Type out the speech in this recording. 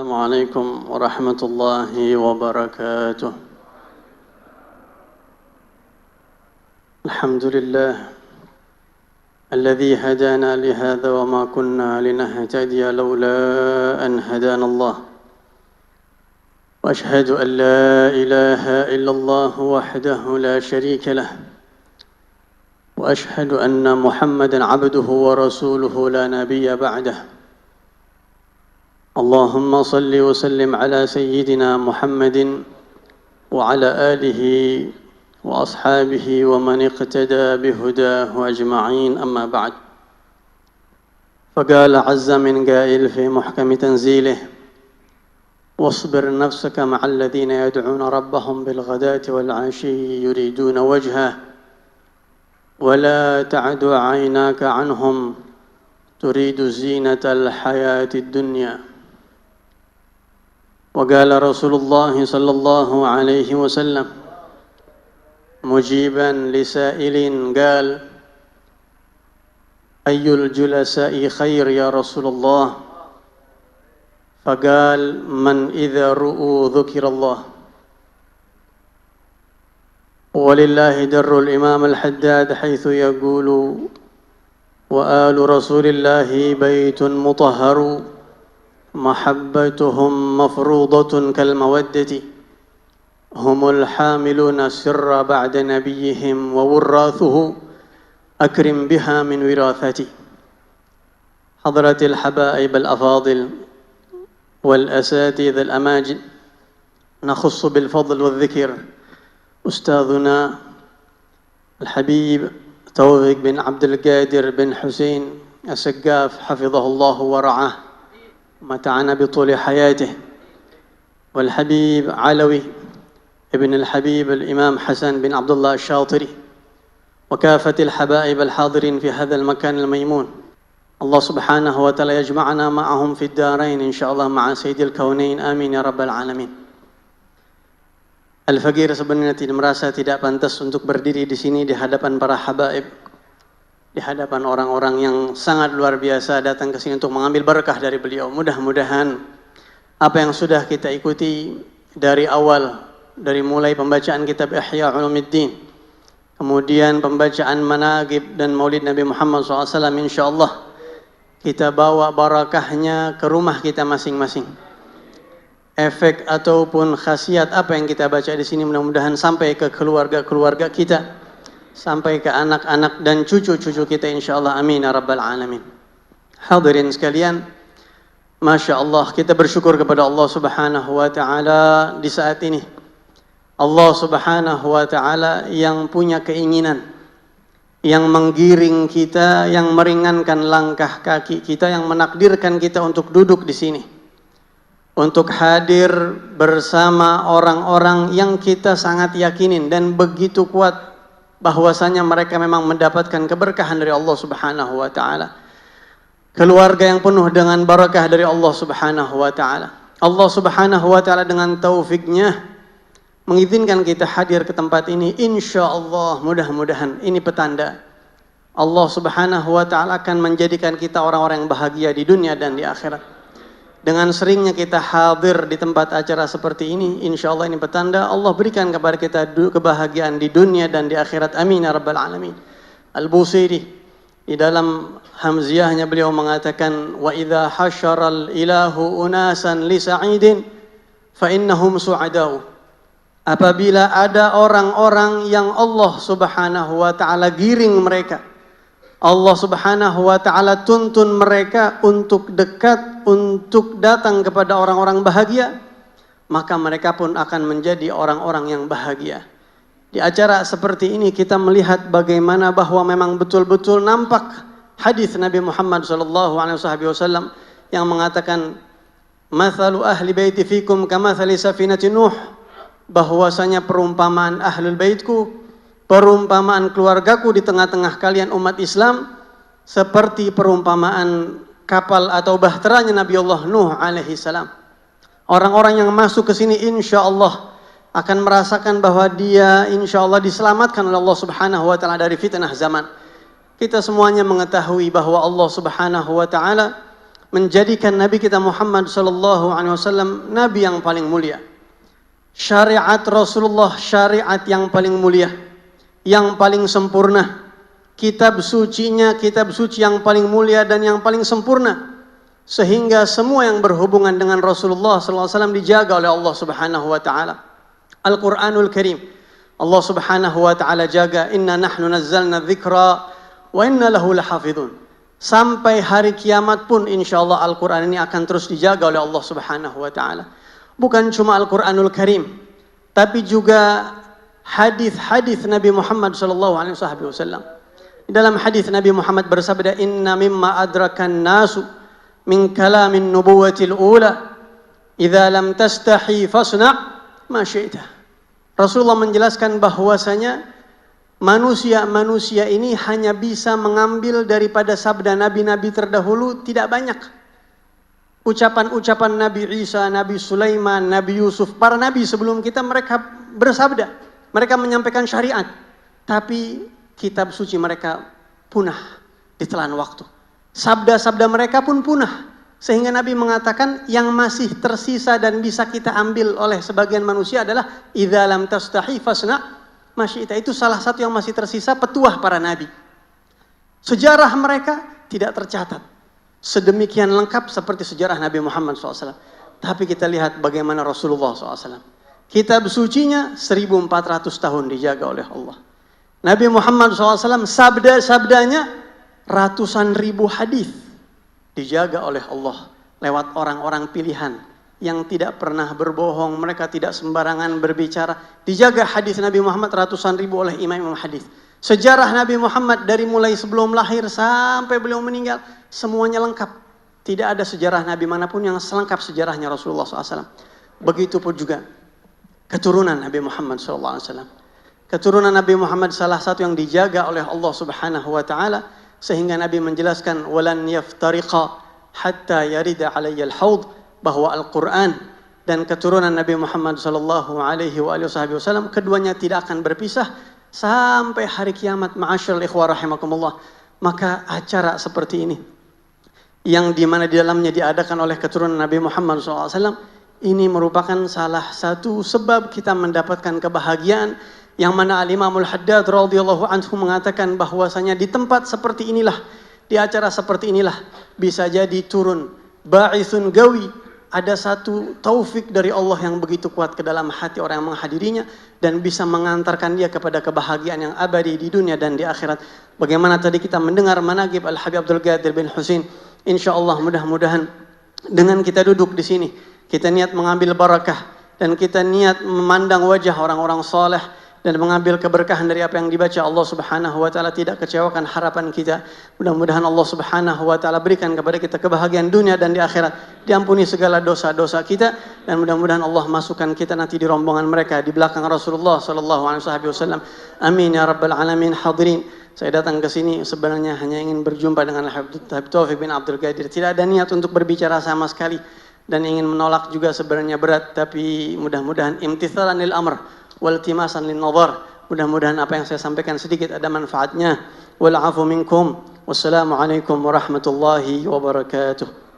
السلام عليكم ورحمة الله وبركاته. الحمد لله الذي هدانا لهذا وما كنا لنهتدي لولا أن هدانا الله، وأشهد أن لا إله إلا الله وحده لا شريك له، وأشهد أن محمدا عبده ورسوله لا نبي بعده. اللهم صل وسلم على سيدنا محمد وعلى آله وأصحابه ومن اقتدى بهداه أجمعين، أما بعد. فقال عز من قائل في محكم تنزيله: واصبر نفسك مع الذين يدعون ربهم بالغداة والعشي يريدون وجهه ولا تعد عيناك عنهم تريد زينة الحياة الدنيا. وقال رسول الله صلى الله عليه وسلم مجيبا لسائل قال: أي الجلساء خير يا رسول الله؟ فقال: من إذا رؤوا ذكر الله. ولله در الإمام الحداد حيث يقول: وآل رسول الله بيت مطهر محبتهم مفروضة كالمودة، هم الحاملون السر بعد نبيهم ووراثه أكرم بها من وراثتي. حضرة الحبائب الأفاضل والأساتذة الأماجد، نخص بالفضل والذكر أستاذنا الحبيب توفيق بن عبد القادر بن حسين السقاف حفظه الله ورعاه ومتعنا بطول حياته، والحبيب علوي ابن الحبيب الإمام حسن بن عبد الله الشاطري، وكافة الحبائب الحاضرين في هذا المكان الميمون. Allah subhanahu wa ta'ala yajma'ana ma'ahum fid darain insyaallah ma'a sayyidil kaunain, amin ya rabbal alamin. Al-Faqir sebenarnya merasa tidak pantas untuk berdiri di sini di hadapan para habaib, di hadapan orang-orang yang sangat luar biasa datang ke sini untuk mengambil berkah dari beliau. Mudah-mudahan apa yang sudah kita ikuti dari awal, dari mulai pembacaan kitab Ihya Ulumuddin, kemudian pembacaan manaqib dan maulid Nabi Muhammad SAW, insyaallah kita bawa barakahnya ke rumah kita masing-masing. Efek ataupun khasiat apa yang kita baca di sini mudah-mudahan sampai ke keluarga-keluarga kita, sampai ke anak-anak dan cucu-cucu kita insyaallah, amin ya rabbal alamin. Hadirin sekalian, Masya Allah, kita bersyukur kepada Allah subhanahu wa ta'ala di saat ini. Allah subhanahu wa ta'ala yang punya keinginan, yang menggiring kita, yang meringankan langkah kaki kita, yang menakdirkan kita untuk duduk di sini, untuk hadir bersama orang-orang yang kita sangat yakinin dan begitu kuat bahwasanya mereka memang mendapatkan keberkahan dari Allah subhanahu wa ta'ala. Keluarga yang penuh dengan barakah dari Allah subhanahu wa ta'ala. Allah subhanahu wa ta'ala dengan taufiknya mengizinkan kita hadir ke tempat ini. Insyaallah mudah-mudahan ini petanda Allah subhanahu wa ta'ala akan menjadikan kita orang-orang yang bahagia di dunia dan di akhirat. Dengan seringnya kita hadir di tempat acara seperti ini, insyaallah ini petanda Allah berikan kepada kita kebahagiaan di dunia dan di akhirat, amin ya rabbal alamin. Al-Busiri di dalam hamziyahnya beliau mengatakan: wa idza hasyaral ilahu unasan li sa'idin fa innahum su'adau. Apabila ada orang-orang yang Allah subhanahu wa ta'ala giring mereka, Allah subhanahu wa ta'ala tuntun mereka untuk dekat, untuk datang kepada orang-orang bahagia, maka mereka pun akan menjadi orang-orang yang bahagia. Di acara seperti ini kita melihat bagaimana bahwa memang betul-betul nampak hadis Nabi Muhammad SAW yang mengatakan: mathalu ahli baiti fikum kamathali safinati Nuh. Bahwasanya perumpamaan ahlul baitku, perumpamaan keluargaku di tengah-tengah kalian umat Islam seperti perumpamaan kapal atau bahteranya Nabi Allah Nuh alaihi salam. Orang-orang yang masuk ke sini insyaallah akan merasakan bahwa dia insyaallah diselamatkan oleh Allah subhanahu wa ta'ala dari fitnah zaman. Kita semuanya mengetahui bahwa Allah subhanahu wa ta'ala menjadikan Nabi kita Muhammad sallallahu alaihi wasallam nabi yang paling mulia. Syariat Rasulullah syariat yang paling mulia, yang paling sempurna. Kitab sucinya kitab suci yang paling mulia dan yang paling sempurna. Sehingga semua yang berhubungan dengan Rasulullah sallallahu alaihi wasallam dijaga oleh Allah Subhanahu wa taala. Al-Qur'anul Karim, Allah Subhanahu wa taala jaga, inna nahnu nazzalna dzikra wa inna lahu lahafidhun. Sampai hari kiamat pun insyaallah Al-Qur'an ini akan terus dijaga oleh Allah Subhanahu wa taala. Bukan cuma Al-Qur'anul Karim, tapi juga hadis-hadis Nabi Muhammad sallallahu alaihi wasallam. Dalam hadis Nabi Muhammad bersabda, inna mimma adrakan nasu min kalamin nubuwatil ula idza lam tastahi fasna' ma syi'ta. Rasulullah menjelaskan bahwasanya manusia ini hanya bisa mengambil daripada sabda nabi-nabi terdahulu tidak banyak. Ucapan-ucapan Nabi Isa, Nabi Sulaiman, Nabi Yusuf, para nabi sebelum kita mereka bersabda, mereka menyampaikan syariat, tapi kitab suci mereka punah ditelan waktu. Sabda-sabda mereka pun punah. Sehingga Nabi mengatakan yang masih tersisa dan bisa kita ambil oleh sebagian manusia adalah idza lam tastahi fasna ma syi'ta. Itu salah satu yang masih tersisa, petuah para nabi. Sejarah mereka tidak tercatat sedemikian lengkap seperti sejarah Nabi Muhammad SAW. Tapi kita lihat bagaimana Rasulullah SAW. Kitab sucinya 1400 tahun dijaga oleh Allah. Nabi Muhammad SAW sabda-sabdanya ratusan ribu hadis dijaga oleh Allah lewat orang-orang pilihan yang tidak pernah berbohong, mereka tidak sembarangan berbicara. Dijaga hadis Nabi Muhammad ratusan ribu oleh imam-imam hadis. Sejarah Nabi Muhammad dari mulai sebelum lahir sampai beliau meninggal semuanya lengkap. Tidak ada sejarah Nabi manapun yang selengkap sejarahnya Rasulullah SAW. Begitupun juga keturunan Nabi Muhammad SAW. Keturunan Nabi Muhammad salah satu yang dijaga oleh Allah Subhanahu wa taala, sehingga Nabi menjelaskan walan yaftariqa hatta yarida alayyal haud, bahwa Al-Qur'an dan keturunan Nabi Muhammad sallallahu alaihi wasallam keduanya tidak akan berpisah sampai hari kiamat. Ma'asyiral ikhwah rahimakumullah. Maka acara seperti ini yang dimana di dalamnya diadakan oleh keturunan Nabi Muhammad SAW ini merupakan salah satu sebab kita mendapatkan kebahagiaan, yang mana Al-Imamul Haddad radhiyallahu anhu mengatakan bahwasanya di tempat seperti inilah, di acara seperti inilah bisa jadi turun ba'ithun gawi, ada satu taufik dari Allah yang begitu kuat ke dalam hati orang yang menghadirinya dan bisa mengantarkan dia kepada kebahagiaan yang abadi di dunia dan di akhirat. Bagaimana tadi kita mendengar manaqib Al-Habib Abdul Qadir bin Husain, insyaallah mudah-mudahan dengan kita duduk di sini, kita niat mengambil barakah dan kita niat memandang wajah orang-orang saleh dan mengambil keberkahan dari apa yang dibaca, Allah Subhanahu wa taala tidak kecewakan harapan kita. Mudah-mudahan Allah Subhanahu wa taala berikan kepada kita kebahagiaan dunia dan di akhirat, diampuni segala dosa-dosa kita, dan mudah-mudahan Allah masukkan kita nanti di rombongan mereka di belakang Rasulullah sallallahu alaihi wasallam. Amin ya rabbal alamin. Hadirin, saya datang ke sini sebenarnya hanya ingin berjumpa dengan Habib Taufik bin Abdul Qadir. Tidak ada niat untuk berbicara sama sekali dan ingin menolak juga sebenarnya berat, tapi mudah-mudahan imtithalan lil amr waltimasan lin nazar, mudah-mudahan apa yang saya sampaikan sedikit ada manfaatnya. Wal afu minkum. Wassalamu alaikum warahmatullahi wabarakatuh.